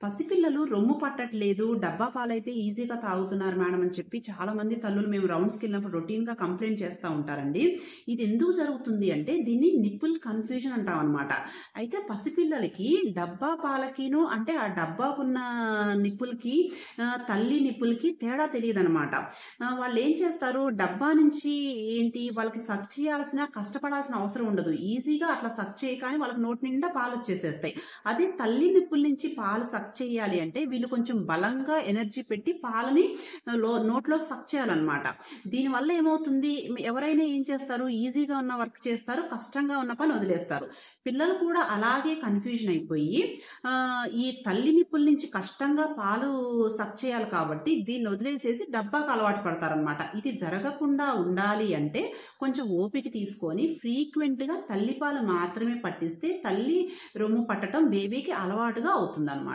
పసిపిల్లలు రొమ్ము పట్టట్లేదు, డబ్బా పాలైతే ఈజీగా తాగుతున్నారు మేడం అని చెప్పి చాలామంది తల్లులు మేము రౌండ్స్‌కెళ్ళినప్పుడు రొటీన్‌గా కంప్లెయింట్ చేస్తా ఉంటారండి. ఇది ఎందుకు జరుగుతుంది అంటే దీన్ని నిప్పుల్ కన్‌ఫ్యూజన్ అంటామనమాట. అయితే పసిపిల్లలకి డబ్బా పాలకిను అంటే ఆ డబ్బాకున్న నిప్పులకి తల్లి నిప్పులకి తేడా తెలీదనమాట. వాళ్ళేం చేస్తారు డబ్బా నుంచి ఏంటి వాళ్ళకి సక్ చేయాల్సిన కష్టపడాల్సిన అవసరం ఉండదు. ఈజీగా అట్లా సక్ చేయగానే వాళ్ళకి నోటి నిండా పాలొచ్చేసేస్తాయి. అదే తల్లి నిప్పుల నుంచి పాలు సక్ చేయాలి అంటే వీళ్ళు కొంచెం బలంగా ఎనర్జీ పెట్టి పాలని నోట్లోకి సక్ చేయాలన్నమాట. దీనివల్ల ఏమవుతుంది ఎవరైనా ఏం చేస్తారు ఈజీగా ఉన్న వర్క్ చేస్తారు, కష్టంగా ఉన్న పని వదిలేస్తారు. పిల్లలు కూడా అలాగే కన్‌ఫ్యూజన్ అయిపోయి ఈ తల్లి నిప్పుల నుంచి కష్టంగా పాలు సక్ చేయాలి కాబట్టి దీన్ని వదిలేసేసి డబ్బాకి అలవాటు పడతారనమాట. ఇది జరగకుండా ఉండాలి అంటే కొంచెం ఓపిక తీసుకొని ఫ్రీక్వెంట్‌గా తల్లిపాలు మాత్రమే పట్టిస్తే తల్లి రొమ్ము పట్టటం బేబీకి అలవాటుగా అవుతుందనమాట.